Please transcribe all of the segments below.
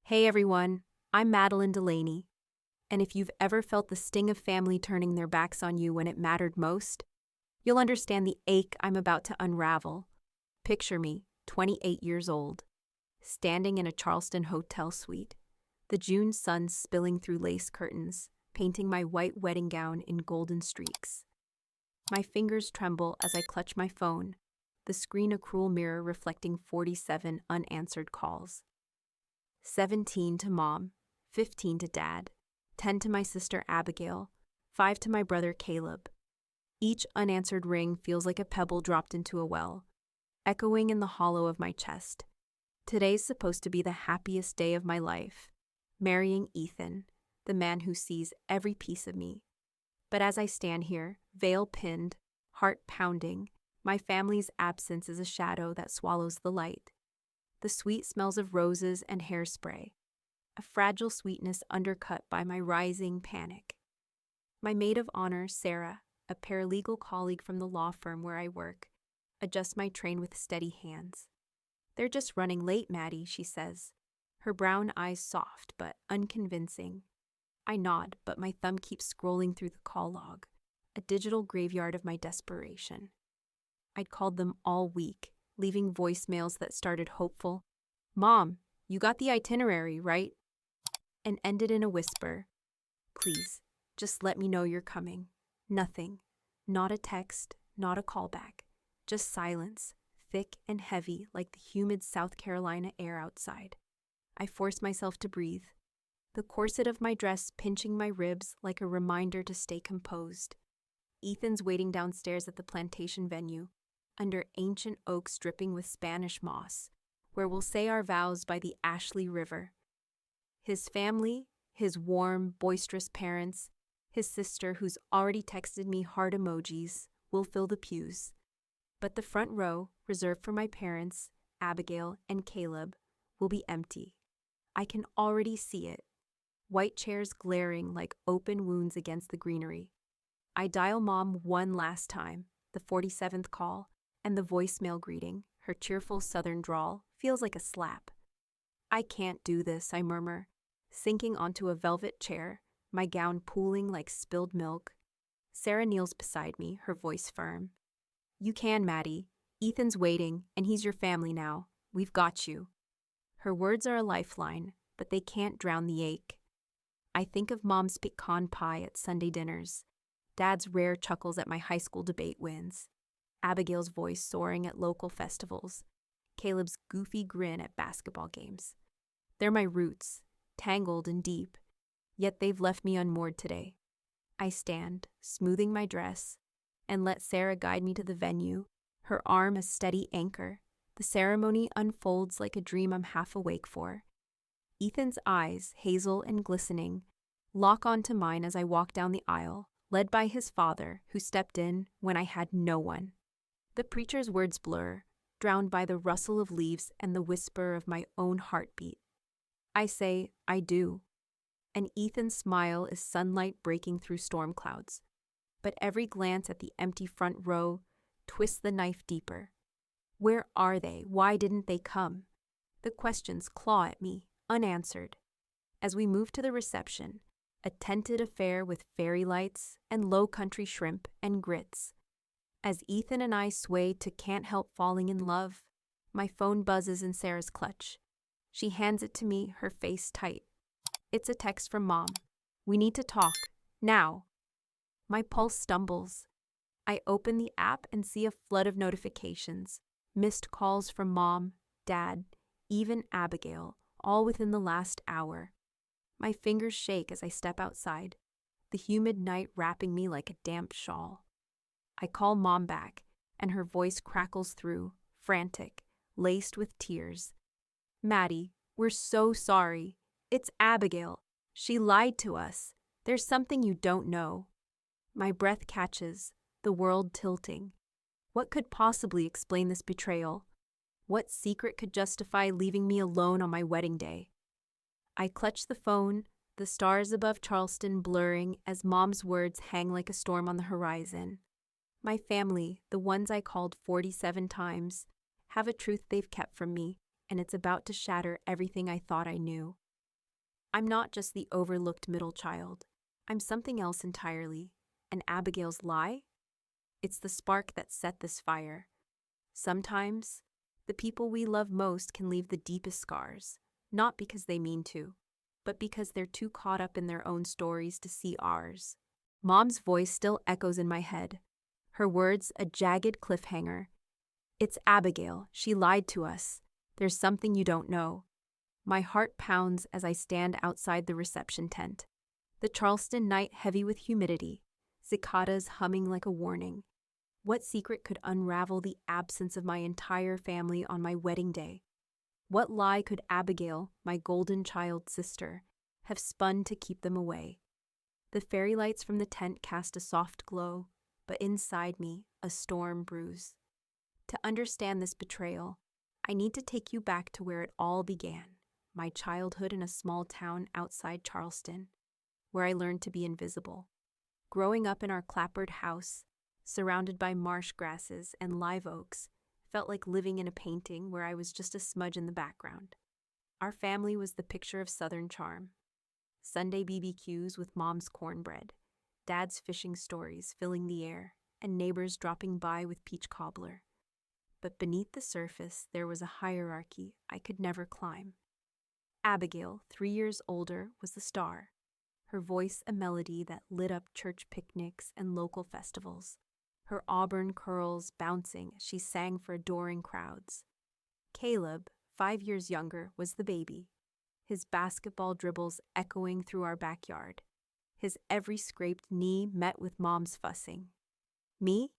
Hey everyone, I'm Madeline Delaney, and if you've ever felt the sting of family turning their backs on you when it mattered most, you'll understand the ache I'm about to unravel. Picture me, 28 years old, standing in a Charleston hotel suite, the June sun spilling through lace curtains, painting my white wedding gown in golden streaks. My fingers tremble as I clutch my phone, the screen a cruel mirror reflecting 47 unanswered calls. 17 to Mom, 15 to Dad, 10 to my sister Abigail, 5 to my brother Caleb. Each unanswered ring feels like a pebble dropped into a well, echoing in the hollow of my chest. Today's supposed to be the happiest day of my life, marrying Ethan, the man who sees every piece of me. But as I stand here, veil pinned, heart pounding, my family's absence is a shadow that swallows the light. The sweet smells of roses and hairspray, a fragile sweetness undercut by my rising panic. My maid of honor, Sarah, a paralegal colleague from the law firm where I work, adjusts my train with steady hands. "They're just running late, Maddie," she says, her brown eyes soft but unconvincing. I nod, but my thumb keeps scrolling through the call log, a digital graveyard of my desperation. I'd called them all week, leaving voicemails that started hopeful, "Mom, you got the itinerary, right?" and ended in a whisper, "Please, just let me know you're coming." Nothing. Not a text, not a callback. Just silence, thick and heavy like the humid South Carolina air outside. I force myself to breathe, the corset of my dress pinching my ribs like a reminder to stay composed. Ethan's waiting downstairs at the plantation venue, under ancient oaks dripping with Spanish moss, where we'll say our vows by the Ashley River. His family, his warm, boisterous parents, his sister who's already texted me heart emojis, will fill the pews. But the front row, reserved for my parents, Abigail and Caleb, will be empty. I can already see it. White chairs glaring like open wounds against the greenery. I dial Mom one last time, the 47th call, and the voicemail greeting, her cheerful southern drawl, feels like a slap. "I can't do this," I murmur, sinking onto a velvet chair, my gown pooling like spilled milk. Sarah kneels beside me, her voice firm. "You can, Maddie. Ethan's waiting, and he's your family now. We've got you." Her words are a lifeline, but they can't drown the ache. I think of Mom's pecan pie at Sunday dinners, Dad's rare chuckles at my high school debate wins, Abigail's voice soaring at local festivals, Caleb's goofy grin at basketball games. They're my roots, tangled and deep, yet they've left me unmoored today. I stand, smoothing my dress, and let Sarah guide me to the venue, her arm a steady anchor. The ceremony unfolds like a dream I'm half awake for. Ethan's eyes, hazel and glistening, lock onto mine as I walk down the aisle, led by his father, who stepped in when I had no one. The preacher's words blur, drowned by the rustle of leaves and the whisper of my own heartbeat. I say, "I do," and Ethan's smile is sunlight breaking through storm clouds. But every glance at the empty front row twists the knife deeper. Where are they? Why didn't they come? The questions claw at me, unanswered. As we move to the reception, a tented affair with fairy lights and low country shrimp and grits. As Ethan and I sway to Can't Help Falling in Love, my phone buzzes in Sarah's clutch. She hands it to me, her face tight. It's a text from Mom. "We need to talk. Now." My pulse stumbles. I open the app and see a flood of notifications. Missed calls from Mom, Dad, even Abigail, all within the last hour. My fingers shake as I step outside, the humid night wrapping me like a damp shawl. I call Mom back, and her voice crackles through, frantic, laced with tears. "Maddie, we're so sorry. It's Abigail. She lied to us. There's something you don't know." My breath catches, the world tilting. What could possibly explain this betrayal? What secret could justify leaving me alone on my wedding day? I clutch the phone, the stars above Charleston blurring as Mom's words hang like a storm on the horizon. My family, the ones I called 47 times, have a truth they've kept from me, and it's about to shatter everything I thought I knew. I'm not just the overlooked middle child. I'm something else entirely. And Abigail's lie? It's the spark that set this fire. Sometimes, the people we love most can leave the deepest scars, not because they mean to, but because they're too caught up in their own stories to see ours. Mom's voice still echoes in my head, her words a jagged cliffhanger. It's Abigail. She lied to us. There's something you don't know. My heart pounds as I stand outside the reception tent. The Charleston night heavy with humidity, cicadas humming like a warning. What secret could unravel the absence of my entire family on my wedding day? What lie could Abigail, my golden child sister, have spun to keep them away? The fairy lights from the tent cast a soft glow, but inside me, a storm brews. To understand this betrayal, I need to take you back to where it all began, my childhood in a small town outside Charleston, where I learned to be invisible. Growing up in our clapboard house, surrounded by marsh grasses and live oaks, felt like living in a painting where I was just a smudge in the background. Our family was the picture of Southern charm. Sunday BBQs with Mom's cornbread, Dad's fishing stories filling the air, and neighbors dropping by with peach cobbler. But beneath the surface, there was a hierarchy I could never climb. Abigail, 3 years older, was the star, her voice a melody that lit up church picnics and local festivals, her auburn curls bouncing as she sang for adoring crowds. Caleb, 5 years younger, was the baby, his basketball dribbles echoing through our backyard, his every scraped knee met with Mom's fussing. Me?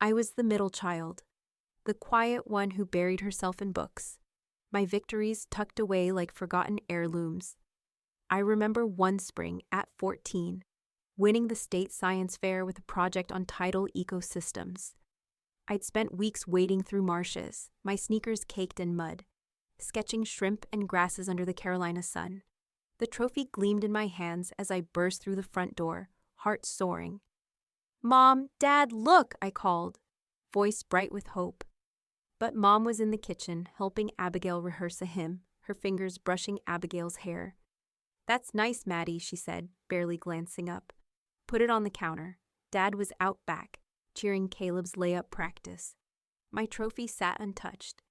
I was the middle child, the quiet one who buried herself in books, my victories tucked away like forgotten heirlooms. I remember one spring at 14, winning the state science fair with a project on tidal ecosystems. I'd spent weeks wading through marshes, my sneakers caked in mud, sketching shrimp and grasses under the Carolina sun. The trophy gleamed in my hands as I burst through the front door, heart soaring. "Mom, Dad, look!" I called, voice bright with hope. But Mom was in the kitchen, helping Abigail rehearse a hymn, her fingers brushing Abigail's hair. "That's nice, Maddie," she said, barely glancing up. "Put it on the counter." Dad was out back, cheering Caleb's layup practice. My trophy sat untouched,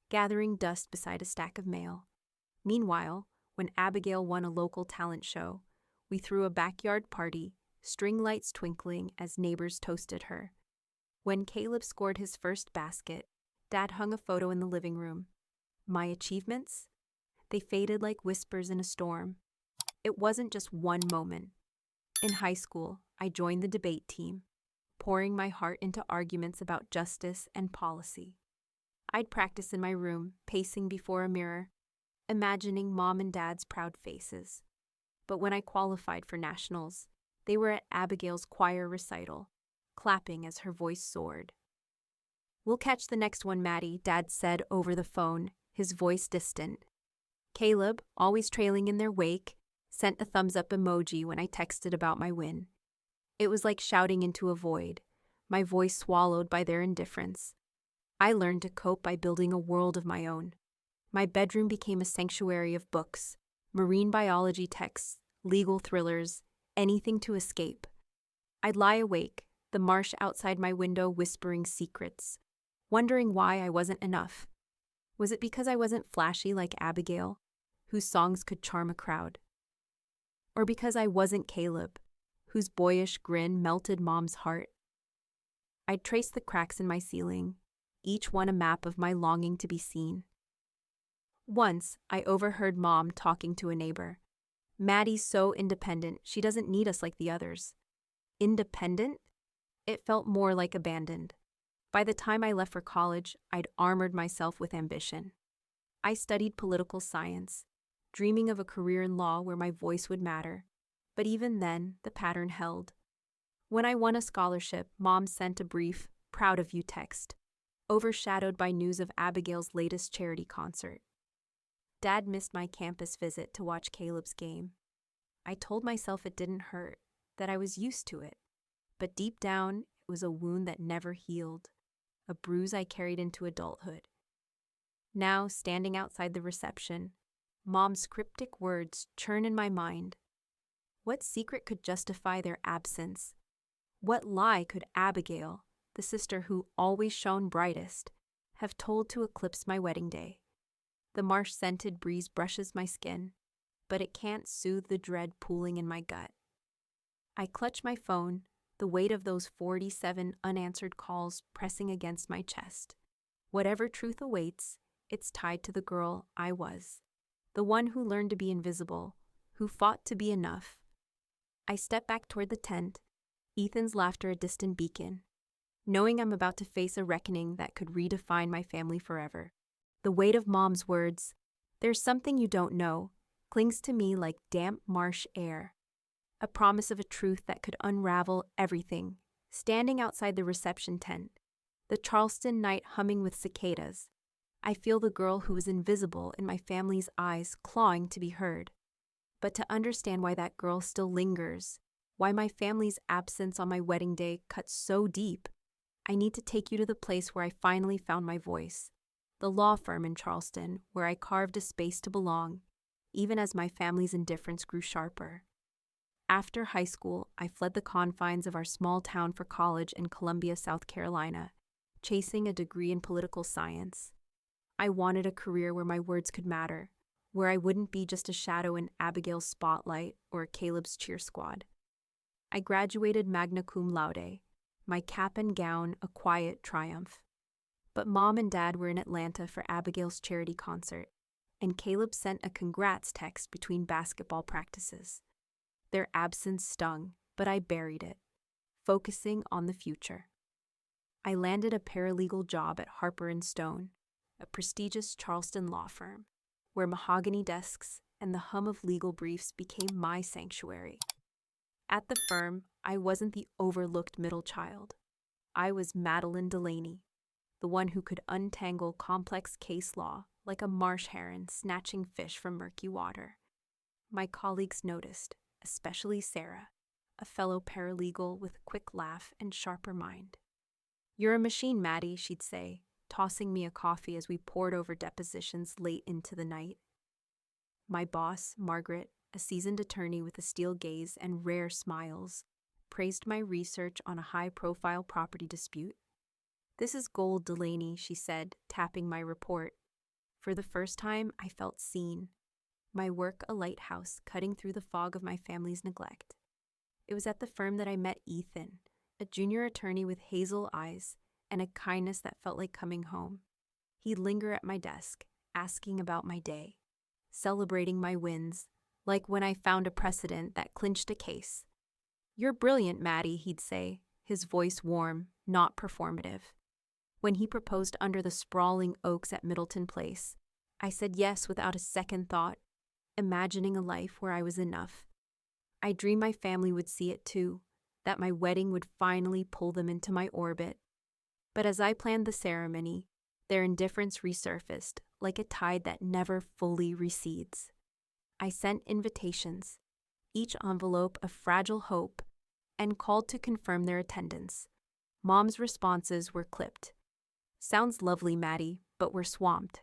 gathering dust beside a stack of mail. Meanwhile, when Abigail won a local talent show, we threw a backyard party, string lights twinkling as neighbors toasted her. When Caleb scored his first basket, Dad hung a photo in the living room. My achievements? They faded like whispers in a storm. It wasn't just one moment. In high school, I joined the debate team, pouring my heart into arguments about justice and policy. I'd practice in my room, pacing before a mirror, imagining Mom and Dad's proud faces. But when I qualified for nationals, they were at Abigail's choir recital, clapping as her voice soared. "We'll catch the next one, Maddie," Dad said over the phone, his voice distant. Caleb, always trailing in their wake, sent a thumbs-up emoji when I texted about my win. It was like shouting into a void, my voice swallowed by their indifference. I learned to cope by building a world of my own. My bedroom became a sanctuary of books, marine biology texts, legal thrillers, anything to escape. I'd lie awake, the marsh outside my window whispering secrets, wondering why I wasn't enough. Was it because I wasn't flashy like Abigail, whose songs could charm a crowd? Or because I wasn't Caleb, whose boyish grin melted Mom's heart? I'd trace the cracks in my ceiling, each one a map of my longing to be seen. Once, I overheard Mom talking to a neighbor. "Maddie's so independent, she doesn't need us like the others." Independent? It felt more like abandoned. By the time I left for college, I'd armored myself with ambition. I studied political science, dreaming of a career in law where my voice would matter. But even then, the pattern held. When I won a scholarship, Mom sent a brief, "proud of you" text, overshadowed by news of Abigail's latest charity concert. Dad missed my campus visit to watch Caleb's game. I told myself it didn't hurt, that I was used to it. But deep down, it was a wound that never healed, a bruise I carried into adulthood. Now, standing outside the reception, Mom's cryptic words churn in my mind. What secret could justify their absence? What lie could Abigail, the sister who always shone brightest, have told to eclipse my wedding day? The marsh-scented breeze brushes my skin, but it can't soothe the dread pooling in my gut. I clutch my phone, the weight of those 47 unanswered calls pressing against my chest. Whatever truth awaits, it's tied to the girl I was, the one who learned to be invisible, who fought to be enough. I step back toward the tent, Ethan's laughter a distant beacon, knowing I'm about to face a reckoning that could redefine my family forever. The weight of Mom's words, "There's something you don't know," clings to me like damp marsh air, a promise of a truth that could unravel everything. Standing outside the reception tent, the Charleston night humming with cicadas, I feel the girl who was invisible in my family's eyes clawing to be heard. But to understand why that girl still lingers, why my family's absence on my wedding day cuts so deep, I need to take you to the place where I finally found my voice, the law firm in Charleston where I carved a space to belong, even as my family's indifference grew sharper. After high school, I fled the confines of our small town for college in Columbia, South Carolina, chasing a degree in political science. I wanted a career where my words could matter, where I wouldn't be just a shadow in Abigail's spotlight or Caleb's cheer squad. I graduated magna cum laude, my cap and gown a quiet triumph. But Mom and Dad were in Atlanta for Abigail's charity concert, and Caleb sent a congrats text between basketball practices. Their absence stung, but I buried it, focusing on the future. I landed a paralegal job at Harper & Stone, a prestigious Charleston law firm, where mahogany desks and the hum of legal briefs became my sanctuary. At the firm, I wasn't the overlooked middle child. I was Madeline Delaney, the one who could untangle complex case law like a marsh heron snatching fish from murky water. My colleagues noticed, especially Sarah, a fellow paralegal with a quick laugh and sharper mind. "You're a machine, Maddie," she'd say, tossing me a coffee as we pored over depositions late into the night. My boss, Margaret, a seasoned attorney with a steel gaze and rare smiles, praised my research on a high-profile property dispute. "This is gold, Delaney," she said, tapping my report. For the first time, I felt seen, my work a lighthouse cutting through the fog of my family's neglect. It was at the firm that I met Ethan, a junior attorney with hazel eyes and a kindness that felt like coming home. He'd linger at my desk, asking about my day, celebrating my wins, like when I found a precedent that clinched a case. "You're brilliant, Maddie," he'd say, his voice warm, not performative. When he proposed under the sprawling oaks at Middleton Place, I said yes without a second thought, imagining a life where I was enough. I dreamed my family would see it too, that my wedding would finally pull them into my orbit. But as I planned the ceremony, their indifference resurfaced like a tide that never fully recedes. I sent invitations, each envelope a fragile hope, and called to confirm their attendance. Mom's responses were clipped. "Sounds lovely, Maddie, but we're swamped."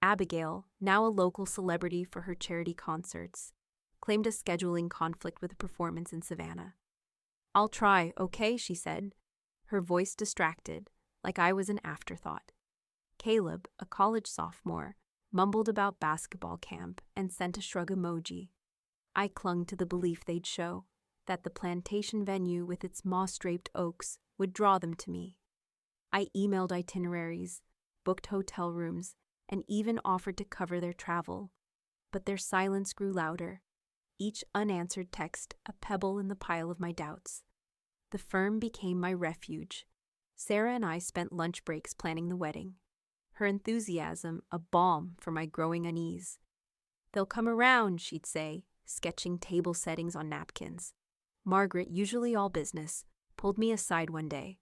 Abigail, now a local celebrity for her charity concerts, claimed a scheduling conflict with a performance in Savannah. "I'll try, okay?" she said, her voice distracted, like I was an afterthought. Caleb, a college sophomore, mumbled about basketball camp and sent a shrug emoji. I clung to the belief they'd show, that the plantation venue with its moss-draped oaks would draw them to me. I emailed itineraries, booked hotel rooms, and even offered to cover their travel. But their silence grew louder, each unanswered text a pebble in the pile of my doubts. The firm became my refuge. Sarah and I spent lunch breaks planning the wedding, her enthusiasm a balm for my growing unease. "They'll come around," she'd say, sketching table settings on napkins. Margaret, usually all business, pulled me aside one day.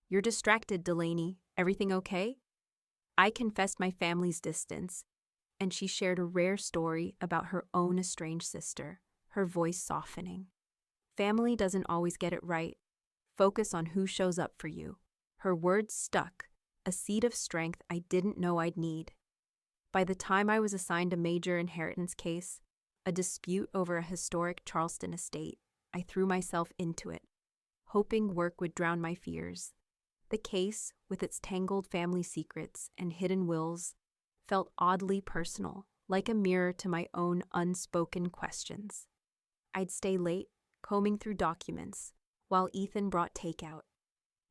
"You're distracted, Delaney. Everything okay?" I confessed my family's distance, and she shared a rare story about her own estranged sister, her voice softening. "Family doesn't always get it right. Focus on who shows up for you." Her words stuck, a seed of strength I didn't know I'd need. By the time I was assigned a major inheritance case, a dispute over a historic Charleston estate, I threw myself into it, hoping work would drown my fears. The case, with its tangled family secrets and hidden wills, felt oddly personal, like a mirror to my own unspoken questions. I'd stay late, combing through documents, while Ethan brought takeout,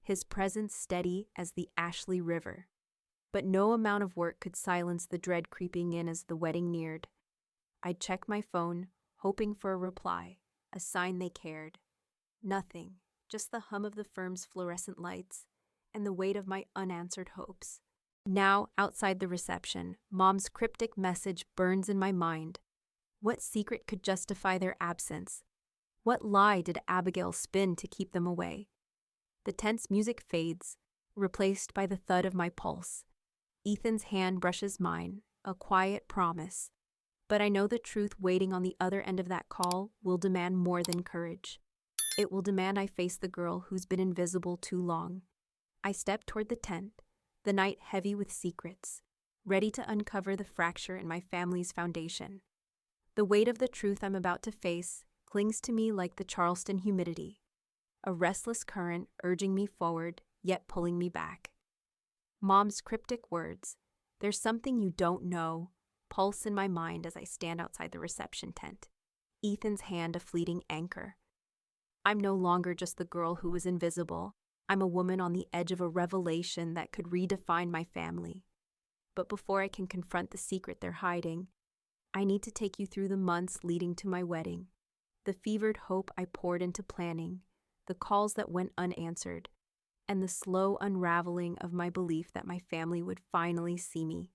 his presence steady as the Ashley River. But no amount of work could silence the dread creeping in as the wedding neared. I'd check my phone, hoping for a reply, a sign they cared. Nothing, just the hum of the firm's fluorescent lights and the weight of my unanswered hopes. Now, outside the reception, Mom's cryptic message burns in my mind. What secret could justify their absence? What lie did Abigail spin to keep them away? The tense music fades, replaced by the thud of my pulse. Ethan's hand brushes mine, a quiet promise. But I know the truth waiting on the other end of that call will demand more than courage. It will demand I face the girl who's been invisible too long. I step toward the tent, the night heavy with secrets, ready to uncover the fracture in my family's foundation. The weight of the truth I'm about to face clings to me like the Charleston humidity, a restless current urging me forward, yet pulling me back. Mom's cryptic words, "There's something you don't know," pulse in my mind as I stand outside the reception tent. Ethan's hand a fleeting anchor. I'm no longer just the girl who was invisible. I'm a woman on the edge of a revelation that could redefine my family. But before I can confront the secret they're hiding, I need to take you through the months leading to my wedding, the fevered hope I poured into planning, the calls that went unanswered, and the slow unraveling of my belief that my family would finally see me.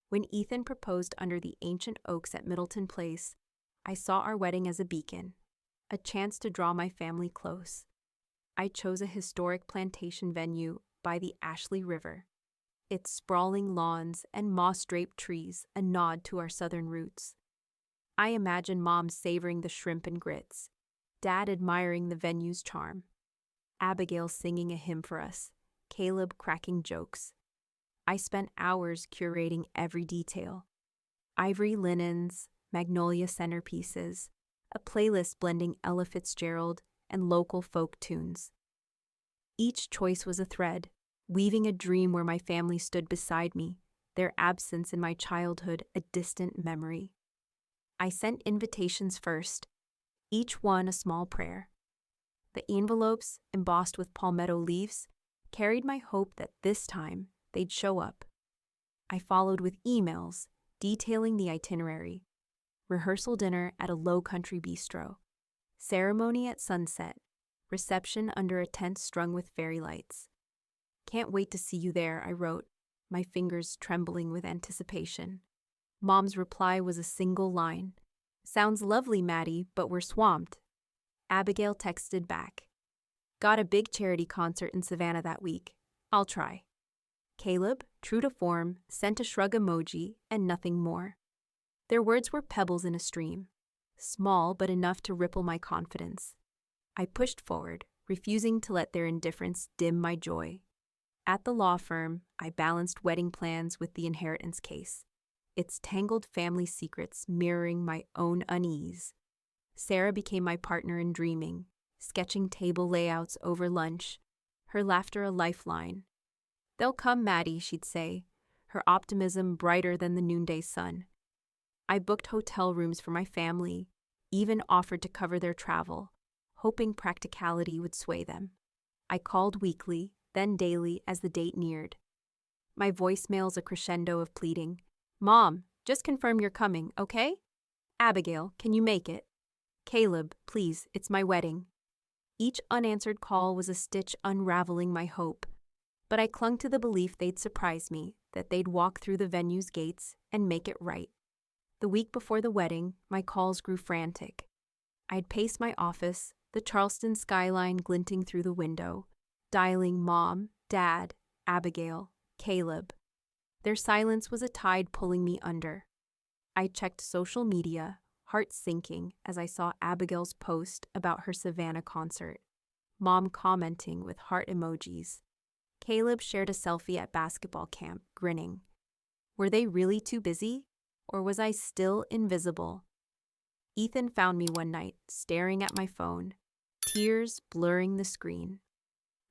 When Ethan proposed under the ancient oaks at Middleton Place, I saw our wedding as a beacon, a chance to draw my family close. I chose a historic plantation venue by the Ashley River, its sprawling lawns and moss-draped trees a nod to our southern roots. I imagine Mom savoring the shrimp and grits, Dad admiring the venue's charm, Abigail singing a hymn for us, Caleb cracking jokes. I spent hours curating every detail. Ivory linens, magnolia centerpieces, a playlist blending Ella Fitzgerald and local folk tunes. Each choice was a thread, weaving a dream where my family stood beside me, their absence in my childhood a distant memory. I sent invitations first, each one a small prayer. The envelopes, embossed with palmetto leaves, carried my hope that this time they'd show up. I followed with emails detailing the itinerary: rehearsal dinner at a low-country bistro, ceremony at sunset, reception under a tent strung with fairy lights. "Can't wait to see you there," I wrote, my fingers trembling with anticipation. Mom's reply was a single line. "Sounds lovely, Maddie, but we're swamped." Abigail texted back, "Got a big charity concert in Savannah that week. I'll try." Caleb, true to form, sent a shrug emoji and nothing more. Their words were pebbles in a stream, small but enough to ripple my confidence. I pushed forward, refusing to let their indifference dim my joy. At the law firm, I balanced wedding plans with the inheritance case, its tangled family secrets mirroring my own unease. Sarah became my partner in dreaming, sketching table layouts over lunch, her laughter a lifeline. "They'll come, Maddie," she'd say, her optimism brighter than the noonday sun. I booked hotel rooms for my family, even offered to cover their travel, hoping practicality would sway them. I called weekly, then daily as the date neared. My voicemails a crescendo of pleading. "Mom, just confirm you're coming, okay? Abigail, can you make it? Caleb, please, it's my wedding." Each unanswered call was a stitch unraveling my hope, but I clung to the belief they'd surprise me, that they'd walk through the venue's gates and make it right. The week before the wedding, my calls grew frantic. I'd pace my office, the Charleston skyline glinting through the window, dialing Mom, Dad, Abigail, Caleb. Their silence was a tide pulling me under. I checked social media, heart sinking as I saw Abigail's post about her Savannah concert, Mom commenting with heart emojis. Caleb shared a selfie at basketball camp, grinning. Were they really too busy? Or was I still invisible? Ethan found me one night, staring at my phone, tears blurring the screen.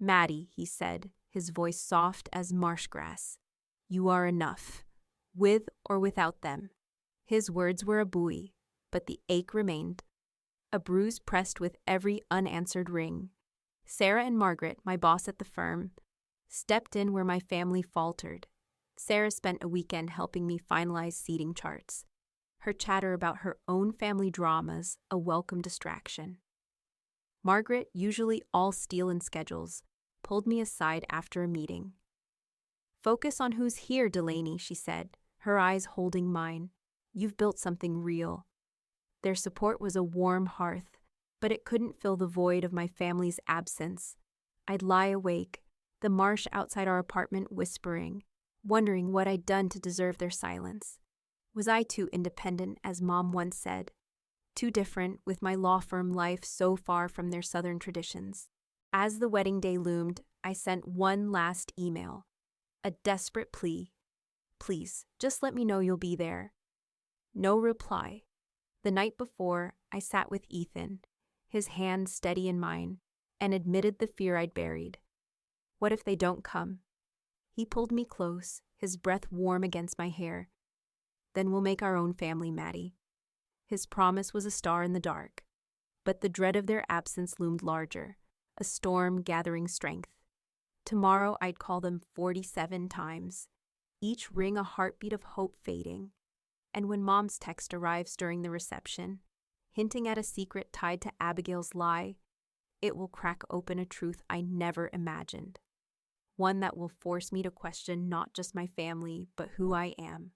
"Maddie," he said, his voice soft as marsh grass, "you are enough, with or without them." His words were a buoy, but the ache remained, a bruise pressed with every unanswered ring. Sarah and Margaret, my boss at the firm, stepped in where my family faltered. Sarah spent a weekend helping me finalize seating charts, her chatter about her own family dramas a welcome distraction. Margaret, usually all steel and schedules, pulled me aside after a meeting. "Focus on who's here, Delaney," she said, her eyes holding mine. "You've built something real." Their support was a warm hearth, but it couldn't fill the void of my family's absence. I'd lie awake, the marsh outside our apartment whispering, wondering what I'd done to deserve their silence. Was I too independent, as Mom once said? Too different, with my law firm life so far from their Southern traditions? As the wedding day loomed, I sent one last email, a desperate plea. "Please, just let me know you'll be there." No reply. The night before, I sat with Ethan, his hand steady in mine, and admitted the fear I'd buried. "What if they don't come?" He pulled me close, his breath warm against my hair. "Then we'll make our own family, Maddie." His promise was a star in the dark, but the dread of their absence loomed larger, a storm gathering strength. Tomorrow I'd call them 47 times, each ring a heartbeat of hope fading. And when Mom's text arrives during the reception, hinting at a secret tied to Abigail's lie, it will crack open a truth I never imagined. One that will force me to question not just my family, but who I am.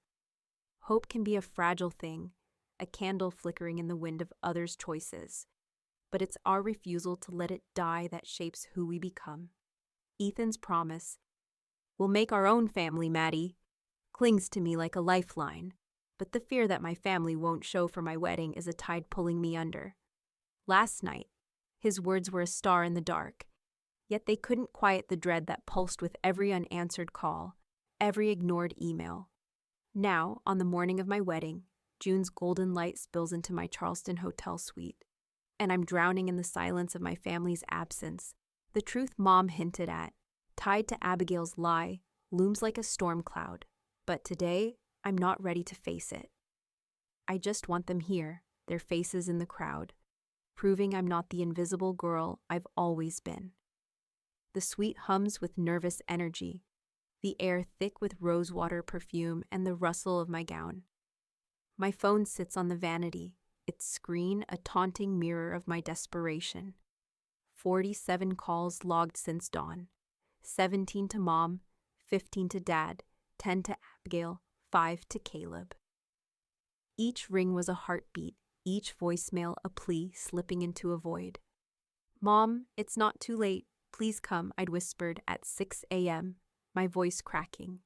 Hope can be a fragile thing, a candle flickering in the wind of others' choices, but it's our refusal to let it die that shapes who we become. Ethan's promise, "We'll make our own family, Maddie," clings to me like a lifeline, but the fear that my family won't show for my wedding is a tide pulling me under. Last night, his words were a star in the dark, yet they couldn't quiet the dread that pulsed with every unanswered call, every ignored email. Now, on the morning of my wedding, June's golden light spills into my Charleston hotel suite, and I'm drowning in the silence of my family's absence. The truth Mom hinted at, tied to Abigail's lie, looms like a storm cloud, but today, I'm not ready to face it. I just want them here, their faces in the crowd, proving I'm not the invisible girl I've always been. The suite hums with nervous energy, the air thick with rosewater perfume and the rustle of my gown. My phone sits on the vanity, its screen a taunting mirror of my desperation. 47 calls logged since dawn, 17 to Mom, 15 to Dad, 10 to Abigail, 5 to Caleb. Each ring was a heartbeat, each voicemail a plea slipping into a void. "Mom, it's not too late. Please come," I'd whispered at 6 a.m., my voice cracking.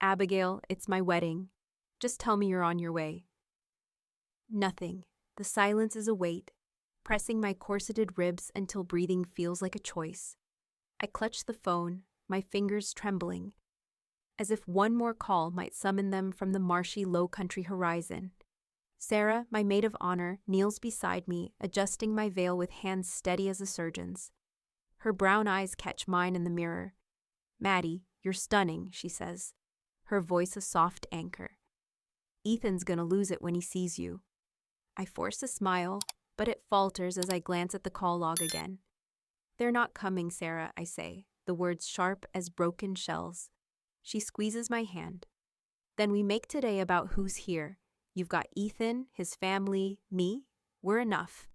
"Abigail, it's my wedding. Just tell me you're on your way." Nothing. The silence is a weight, pressing my corseted ribs until breathing feels like a choice. I clutch the phone, my fingers trembling, as if one more call might summon them from the marshy low-country horizon. Sarah, my maid of honor, kneels beside me, adjusting my veil with hands steady as a surgeon's. Her brown eyes catch mine in the mirror. "Maddie, you're stunning," she says, her voice a soft anchor. "Ethan's gonna lose it when he sees you." I force a smile, but it falters as I glance at the call log again. "They're not coming, Sarah," I say, the words sharp as broken shells. She squeezes my hand. "Then we make today about who's here. You've got Ethan, his family, me. We're enough."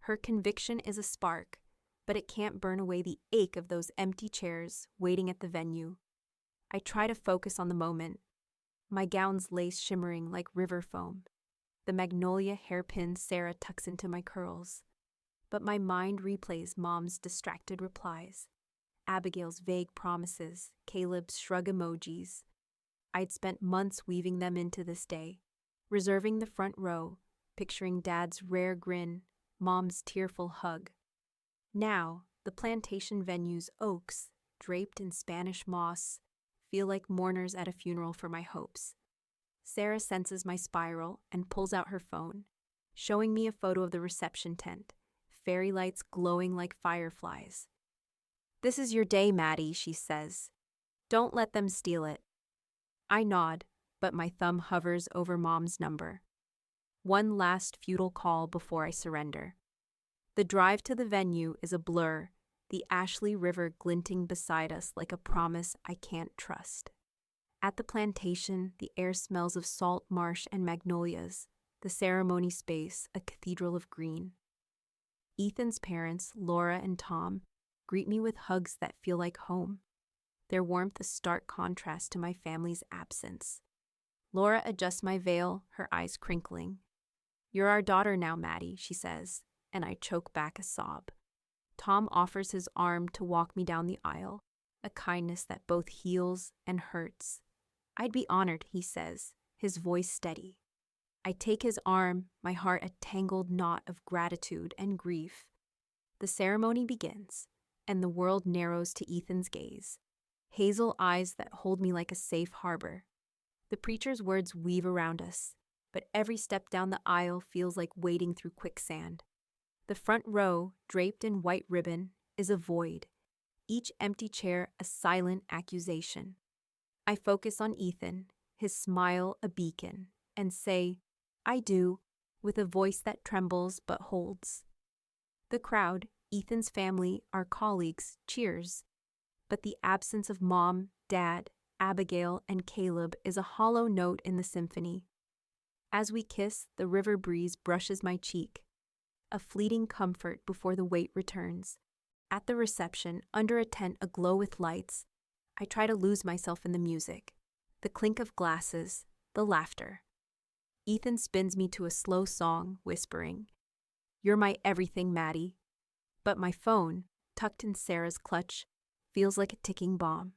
Her conviction is a spark, but it can't burn away the ache of those empty chairs waiting at the venue. I try to focus on the moment, my gown's lace shimmering like river foam, the magnolia hairpin Sarah tucks into my curls. But my mind replays Mom's distracted replies, Abigail's vague promises, Caleb's shrug emojis. I'd spent months weaving them into this day, reserving the front row, picturing Dad's rare grin, Mom's tearful hug. Now, the plantation venue's oaks, draped in Spanish moss, feel like mourners at a funeral for my hopes. Sarah senses my spiral and pulls out her phone, showing me a photo of the reception tent, fairy lights glowing like fireflies. "This is your day, Maddie," she says. "Don't let them steal it." I nod, but my thumb hovers over Mom's number. One last futile call before I surrender. The drive to the venue is a blur, the Ashley River glinting beside us like a promise I can't trust. At the plantation, the air smells of salt marsh and magnolias, the ceremony space a cathedral of green. Ethan's parents, Laura and Tom, greet me with hugs that feel like home, their warmth a stark contrast to my family's absence. Laura adjusts my veil, her eyes crinkling. "You're our daughter now, Maddie," she says, and I choke back a sob. Tom offers his arm to walk me down the aisle, a kindness that both heals and hurts. "I'd be honored," he says, his voice steady. I take his arm, my heart a tangled knot of gratitude and grief. The ceremony begins, and the world narrows to Ethan's gaze, hazel eyes that hold me like a safe harbor. The preacher's words weave around us, but every step down the aisle feels like wading through quicksand. The front row, draped in white ribbon, is a void, each empty chair a silent accusation. I focus on Ethan, his smile a beacon, and say, "I do," with a voice that trembles but holds. The crowd, Ethan's family, our colleagues, cheers, but the absence of Mom, Dad, Abigail, and Caleb is a hollow note in the symphony. As we kiss, the river breeze brushes my cheek, a fleeting comfort before the weight returns. At the reception, under a tent aglow with lights, I try to lose myself in the music, the clink of glasses, the laughter. Ethan spins me to a slow song, whispering, "You're my everything, Maddie." But my phone, tucked in Sarah's clutch, feels like a ticking bomb.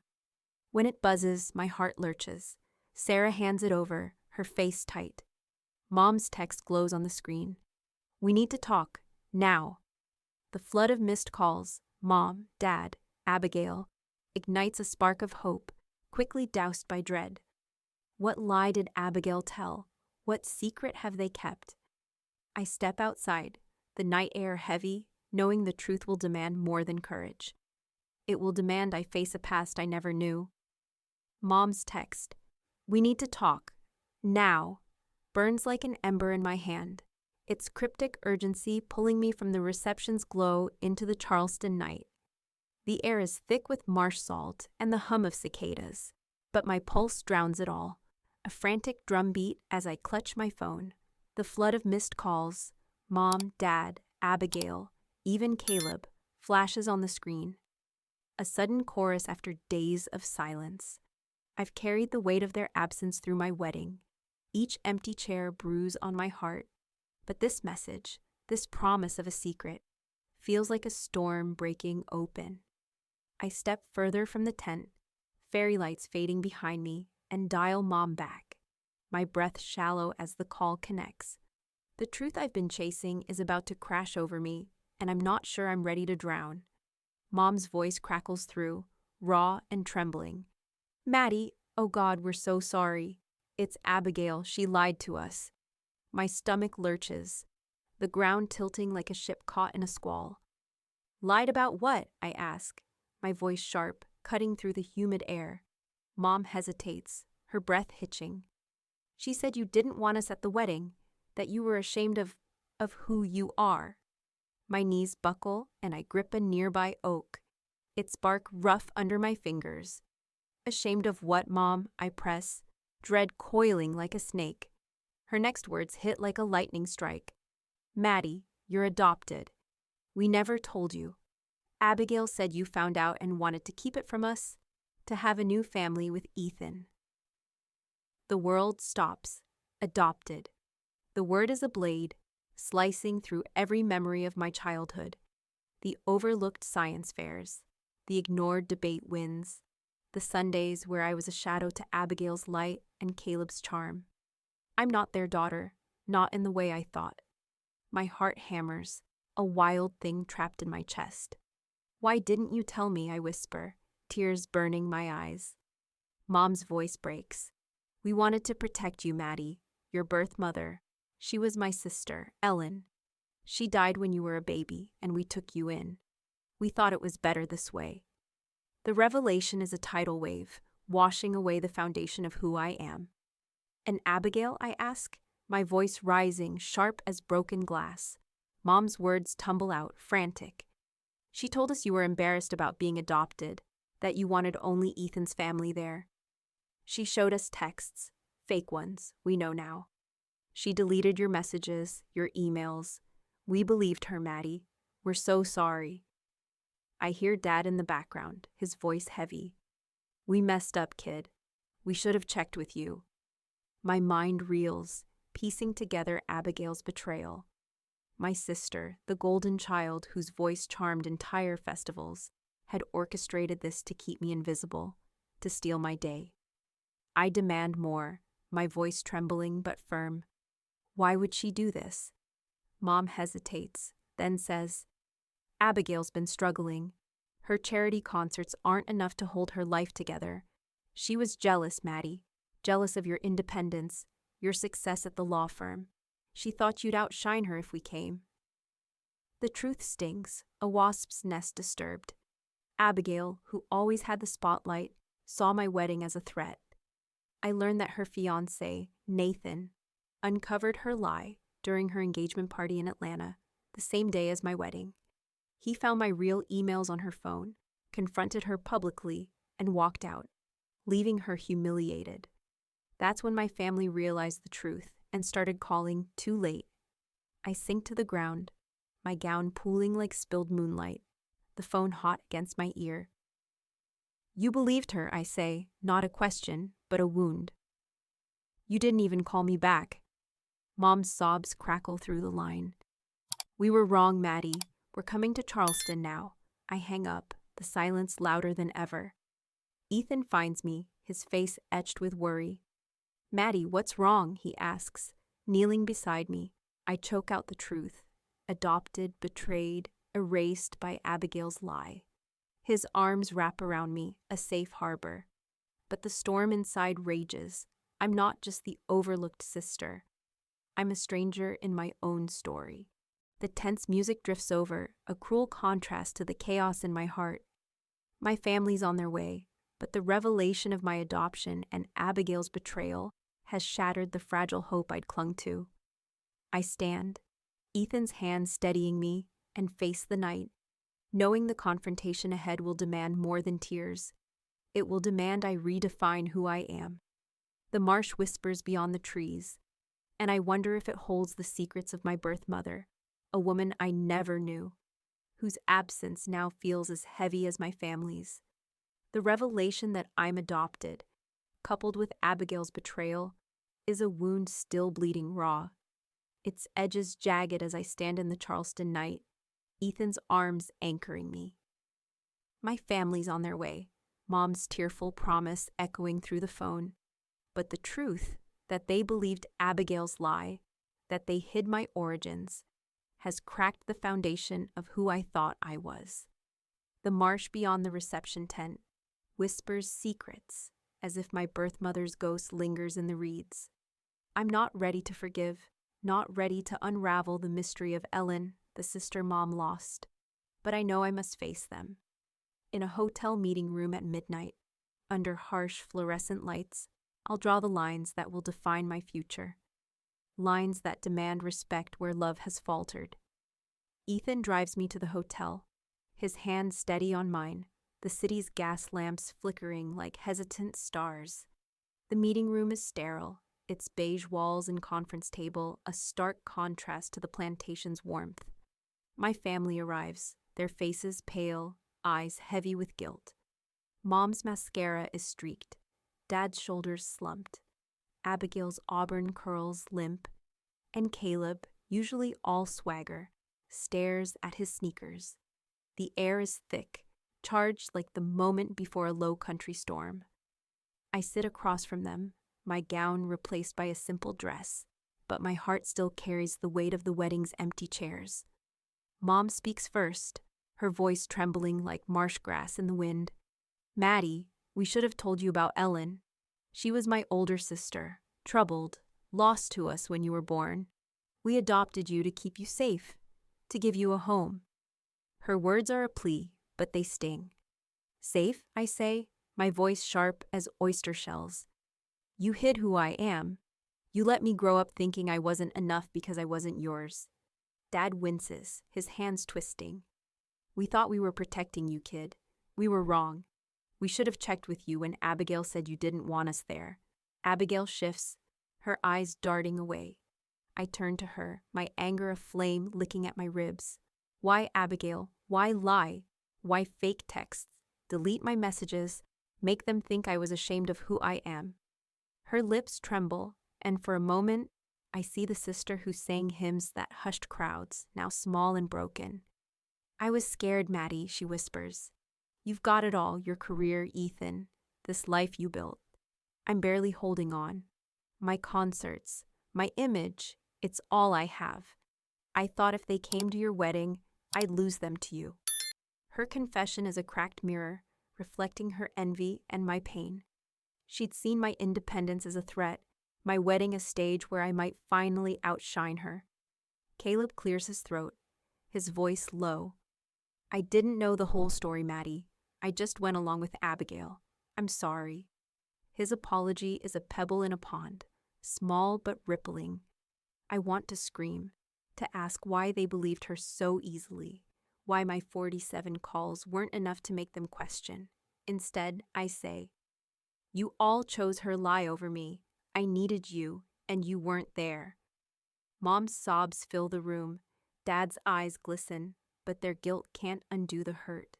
When it buzzes, my heart lurches. Sarah hands it over, her face tight. Mom's text glows on the screen. "We need to talk, now." The flood of missed calls, Mom, Dad, Abigail, ignites a spark of hope, quickly doused by dread. What lie did Abigail tell? What secret have they kept? I step outside, the night air heavy, knowing the truth will demand more than courage. It will demand I face a past I never knew. Mom's text, "We need to talk, now," burns like an ember in my hand, its cryptic urgency pulling me from the reception's glow into the Charleston night. The air is thick with marsh salt and the hum of cicadas, but my pulse drowns it all. A frantic drumbeat as I clutch my phone. The flood of missed calls, Mom, Dad, Abigail, even Caleb, flashes on the screen. A sudden chorus after days of silence. I've carried the weight of their absence through my wedding. Each empty chair bruise on my heart. But this message, this promise of a secret, feels like a storm breaking open. I step further from the tent, fairy lights fading behind me, and dial Mom back, my breath shallow as the call connects. The truth I've been chasing is about to crash over me, and I'm not sure I'm ready to drown. Mom's voice crackles through, raw and trembling. "Maddie, oh God, we're so sorry. It's Abigail, she lied to us." My stomach lurches, the ground tilting like a ship caught in a squall. "Lied about what?" I ask, my voice sharp, cutting through the humid air. Mom hesitates, her breath hitching. "She said you didn't want us at the wedding, that you were ashamed of who you are." My knees buckle and I grip a nearby oak, its bark rough under my fingers. "Ashamed of what, Mom?" I press, dread coiling like a snake. Her next words hit like a lightning strike. "Maddie, you're adopted. We never told you. Abigail said you found out and wanted to keep it from us, to have a new family with Ethan." The world stops. Adopted. The word is a blade, slicing through every memory of my childhood. The overlooked science fairs, the ignored debate wins, the Sundays where I was a shadow to Abigail's light and Caleb's charm. I'm not their daughter, not in the way I thought. My heart hammers, a wild thing trapped in my chest. "Why didn't you tell me?" I whisper, tears burning my eyes. Mom's voice breaks. We wanted to protect you, Maddie, your birth mother. She was my sister, Ellen. She died when you were a baby, and we took you in. We thought it was better this way. The revelation is a tidal wave, washing away the foundation of who I am. And Abigail, I ask, my voice rising, sharp as broken glass. Mom's words tumble out, frantic. She told us you were embarrassed about being adopted, that you wanted only Ethan's family there. She showed us texts, fake ones, we know now. She deleted your messages, your emails. We believed her, Maddie. We're so sorry. I hear Dad in the background, his voice heavy. We messed up, kid. We should have checked with you. My mind reels, piecing together Abigail's betrayal. My sister, the golden child whose voice charmed entire festivals, had orchestrated this to keep me invisible, to steal my day. I demand more, my voice trembling but firm. Why would she do this? Mom hesitates, then says, Abigail's been struggling. Her charity concerts aren't enough to hold her life together. She was jealous, Maddie, jealous of your independence, your success at the law firm. She thought you'd outshine her if we came. The truth stings, a wasp's nest disturbed. Abigail, who always had the spotlight, saw my wedding as a threat. I learned that her fiancé, Nathan, uncovered her lie during her engagement party in Atlanta, the same day as my wedding. He found my real emails on her phone, confronted her publicly, and walked out, leaving her humiliated. That's when my family realized the truth and started calling too late. I sink to the ground, my gown pooling like spilled moonlight, the phone hot against my ear. You believed her, I say, not a question, but a wound. You didn't even call me back. Mom's sobs crackle through the line. We were wrong, Maddie. We're coming to Charleston now. I hang up, the silence louder than ever. Ethan finds me, his face etched with worry. Maddie, what's wrong? He asks, kneeling beside me. I choke out the truth. Adopted, betrayed, erased by Abigail's lie. His arms wrap around me, a safe harbor. But the storm inside rages. I'm not just the overlooked sister. I'm a stranger in my own story. The tense music drifts over, a cruel contrast to the chaos in my heart. My family's on their way, but the revelation of my adoption and Abigail's betrayal has shattered the fragile hope I'd clung to. I stand, Ethan's hand steadying me, and face the night, knowing the confrontation ahead will demand more than tears. It will demand I redefine who I am. The marsh whispers beyond the trees, and I wonder if it holds the secrets of my birth mother, a woman I never knew, whose absence now feels as heavy as my family's. The revelation that I'm adopted, coupled with Abigail's betrayal, is a wound still bleeding raw. Its edges jagged as I stand in the Charleston night, Ethan's arms anchoring me. My family's on their way, Mom's tearful promise echoing through the phone. But the truth, that they believed Abigail's lie, that they hid my origins, has cracked the foundation of who I thought I was. The marsh beyond the reception tent whispers secrets, as if my birth mother's ghost lingers in the reeds. I'm not ready to forgive, not ready to unravel the mystery of Ellen, the sister Mom lost. But I know I must face them. In a hotel meeting room at midnight, under harsh fluorescent lights, I'll draw the lines that will define my future. Lines that demand respect where love has faltered. Ethan drives me to the hotel, his hand steady on mine, the city's gas lamps flickering like hesitant stars. The meeting room is sterile, its beige walls and conference table a stark contrast to the plantation's warmth. My family arrives, their faces pale, eyes heavy with guilt. Mom's mascara is streaked, Dad's shoulders slumped, Abigail's auburn curls limp, and Caleb, usually all swagger, stares at his sneakers. The air is thick, charged like the moment before a low-country storm. I sit across from them, my gown replaced by a simple dress, but my heart still carries the weight of the wedding's empty chairs. Mom speaks first, her voice trembling like marsh grass in the wind. Maddie, We should have told you about Ellen. She was my older sister, troubled, lost to us when you were born. We adopted you to keep you safe, to give you a home. Her words are a plea, but they sting. Safe, I say, my voice sharp as oyster shells. You hid who I am. You let me grow up thinking I wasn't enough because I wasn't yours. Dad winces, his hands twisting. We thought we were protecting you, kid. We were wrong. We should have checked with you when Abigail said you didn't want us there. Abigail shifts, her eyes darting away. I turn to her, my anger aflame, licking at my ribs. Why, Abigail? Why lie? Why fake texts? Delete my messages, make them think I was ashamed of who I am. Her lips tremble, and for a moment, I see the sister who sang hymns that hushed crowds, now small and broken. I was scared, Maddie, she whispers. You've got it all, your career, Ethan, this life you built. I'm barely holding on. My concerts, my image, it's all I have. I thought if they came to your wedding, I'd lose them to you. Her confession is a cracked mirror, reflecting her envy and my pain. She'd seen my independence as a threat, my wedding a stage where I might finally outshine her. Caleb clears his throat, his voice low. I didn't know the whole story, Maddie. I just went along with Abigail. I'm sorry. His apology is a pebble in a pond, small but rippling. I want to scream, to ask why they believed her so easily, why my 47 calls weren't enough to make them question. Instead, I say, you all chose her lie over me. I needed you, and you weren't there. Mom's sobs fill the room. Dad's eyes glisten, but their guilt can't undo the hurt.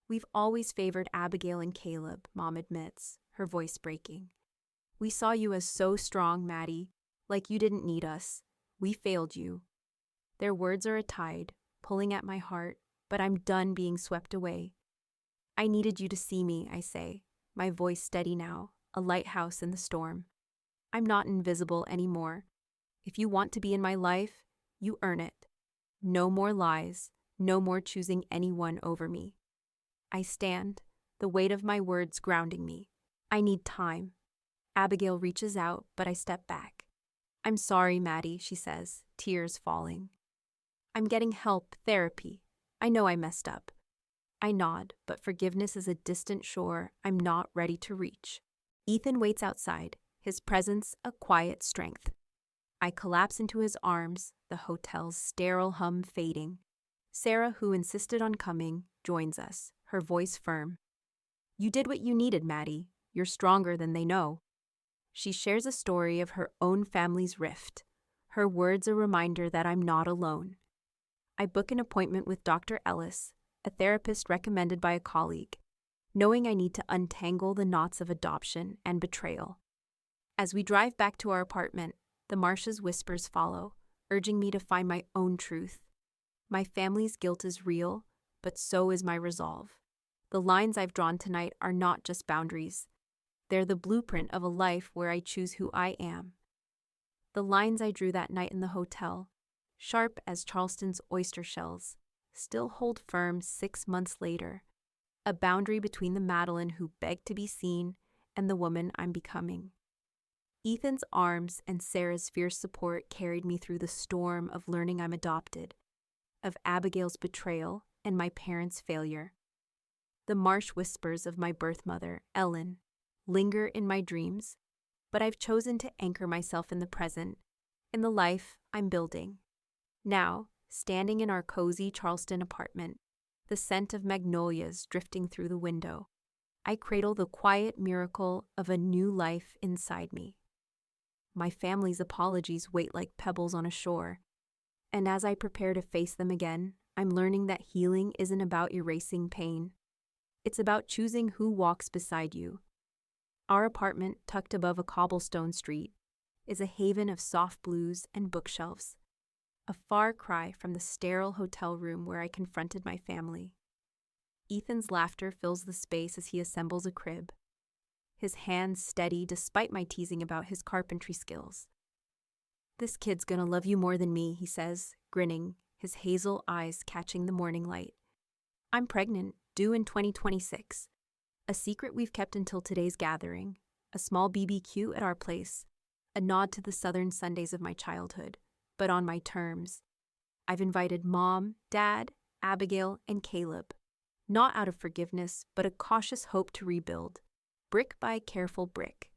We've always favored Abigail and Caleb, Mom admits, her voice breaking. We saw you as so strong, Maddie, like you didn't need us. We failed you. Their words are a tide, pulling at my heart, but I'm done being swept away. I needed you to see me, I say, my voice steady now, a lighthouse in the storm. I'm not invisible anymore. If you want to be in my life, you earn it. No more lies, no more choosing anyone over me. I stand, the weight of my words grounding me. I need time. Abigail reaches out, but I step back. I'm sorry, Maddie, she says, tears falling. I'm getting help, therapy. I know I messed up. I nod, but forgiveness is a distant shore I'm not ready to reach. Ethan waits outside, his presence a quiet strength. I collapse into his arms, the hotel's sterile hum fading. Sarah, who insisted on coming, joins us, her voice firm. You did what you needed, Maddie. You're stronger than they know. She shares a story of her own family's rift, her words a reminder that I'm not alone. I book an appointment with Dr. Ellis, a therapist recommended by a colleague, knowing I need to untangle the knots of adoption and betrayal. As we drive back to our apartment, the Marsha's whispers follow, urging me to find my own truth. My family's guilt is real, but so is my resolve. The lines I've drawn tonight are not just boundaries. They're the blueprint of a life where I choose who I am. The lines I drew that night in the hotel, sharp as Charleston's oyster shells, still hold firm 6 months later, a boundary between the Madeline who begged to be seen and the woman I'm becoming. Ethan's arms and Sarah's fierce support carried me through the storm of learning I'm adopted, of Abigail's betrayal and my parents' failure. The marsh whispers of my birth mother, Ellen, linger in my dreams, but I've chosen to anchor myself in the present, in the life I'm building. Now, standing in our cozy Charleston apartment, the scent of magnolias drifting through the window, I cradle the quiet miracle of a new life inside me. My family's apologies wait like pebbles on a shore, and as I prepare to face them again, I'm learning that healing isn't about erasing pain. It's about choosing who walks beside you. Our apartment, tucked above a cobblestone street, is a haven of soft blues and bookshelves, a far cry from the sterile hotel room where I confronted my family. Ethan's laughter fills the space as he assembles a crib, his hands steady despite my teasing about his carpentry skills. This kid's gonna love you more than me, he says, grinning, his hazel eyes catching the morning light. I'm pregnant, due in 2026. A secret we've kept until today's gathering, a small BBQ at our place, a nod to the southern Sundays of my childhood, but on my terms. I've invited Mom, Dad, Abigail, and Caleb, not out of forgiveness, but a cautious hope to rebuild, brick by careful brick.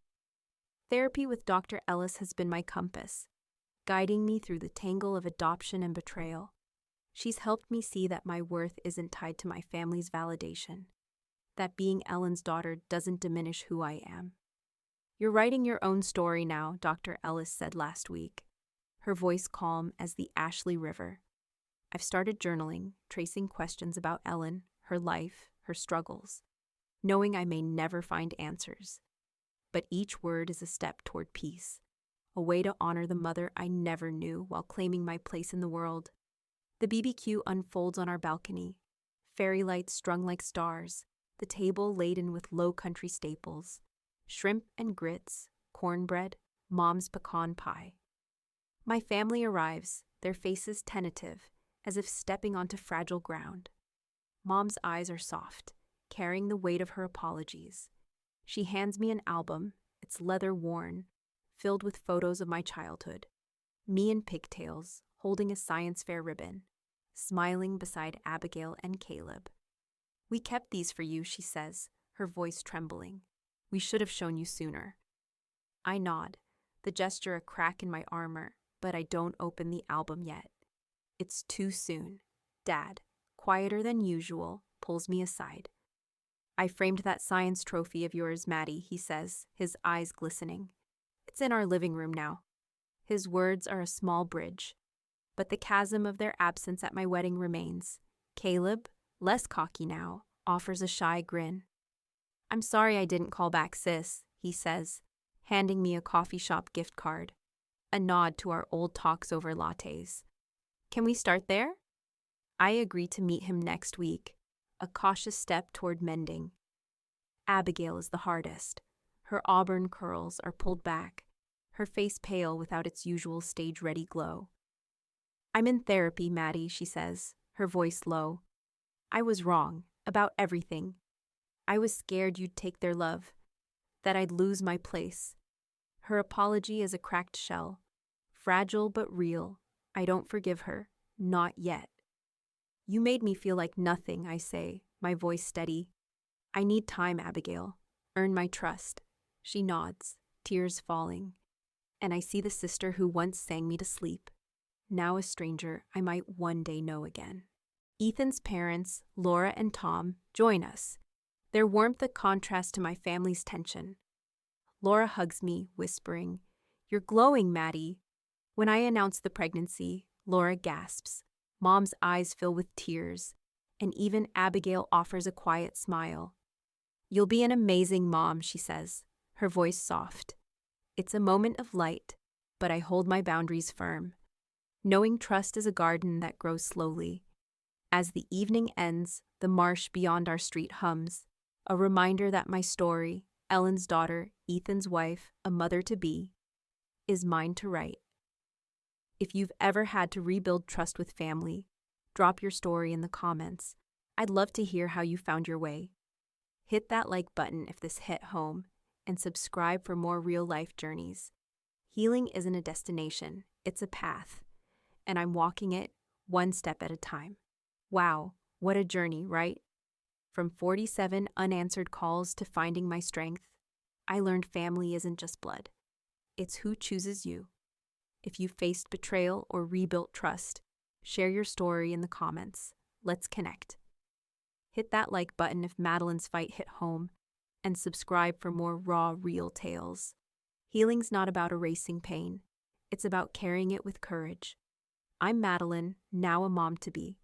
Therapy with Dr. Ellis has been my compass, guiding me through the tangle of adoption and betrayal. She's helped me see that my worth isn't tied to my family's validation, that being Ellen's daughter doesn't diminish who I am. You're writing your own story now, Dr. Ellis said last week, her voice calm as the Ashley River. I've started journaling, tracing questions about Ellen, her life, her struggles, knowing I may never find answers. But each word is a step toward peace, a way to honor the mother I never knew while claiming my place in the world. The BBQ unfolds on our balcony, fairy lights strung like stars, the table laden with low country staples, shrimp and grits, cornbread, Mom's pecan pie. My family arrives, their faces tentative, as if stepping onto fragile ground. Mom's eyes are soft, carrying the weight of her apologies. She hands me an album, its leather worn, filled with photos of my childhood. Me in pigtails, holding a science fair ribbon, smiling beside Abigail and Caleb. We kept these for you, she says, her voice trembling. We should have shown you sooner. I nod, the gesture a crack in my armor, but I don't open the album yet. It's too soon. Dad, quieter than usual, pulls me aside. I framed that science trophy of yours, Maddie, he says, his eyes glistening. It's in our living room now. His words are a small bridge, but the chasm of their absence at my wedding remains. Caleb, less cocky now, offers a shy grin. I'm sorry I didn't call back, sis, he says, handing me a coffee shop gift card, a nod to our old talks over lattes. Can we start there? I agree to meet him next week, a cautious step toward mending. Abigail is the hardest. Her auburn curls are pulled back, her face pale without its usual stage-ready glow. I'm in therapy, Maddie, she says, her voice low. I was wrong, about everything. I was scared you'd take their love, that I'd lose my place. Her apology is a cracked shell, fragile but real. I don't forgive her, not yet. You made me feel like nothing, I say, my voice steady. I need time, Abigail. Earn my trust. She nods, tears falling. And I see the sister who once sang me to sleep, now a stranger I might one day know again. Ethan's parents, Laura and Tom, join us, their warmth a contrast to my family's tension. Laura hugs me, whispering, "You're glowing, Maddie." When I announce the pregnancy, Laura gasps. Mom's eyes fill with tears, and even Abigail offers a quiet smile. "You'll be an amazing mom," she says, her voice soft. It's a moment of light, but I hold my boundaries firm, knowing trust is a garden that grows slowly. As the evening ends, the marsh beyond our street hums, a reminder that my story, Ellen's daughter, Ethan's wife, a mother-to-be, is mine to write. If you've ever had to rebuild trust with family, drop your story in the comments. I'd love to hear how you found your way. Hit that like button if this hit home, and subscribe for more real-life journeys. Healing isn't a destination, it's a path, and I'm walking it one step at a time. Wow, what a journey, right? From 47 unanswered calls to finding my strength, I learned family isn't just blood. It's who chooses you. If you faced betrayal or rebuilt trust, share your story in the comments. Let's connect. Hit that like button if Madeline's fight hit home, and subscribe for more raw, real tales. Healing's not about erasing pain. It's about carrying it with courage. I'm Madeline, now a mom-to-be,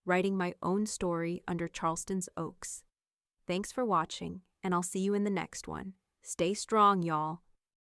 writing my own story under Charleston's oaks. Thanks for watching, and I'll see you in the next one. Stay strong, y'all.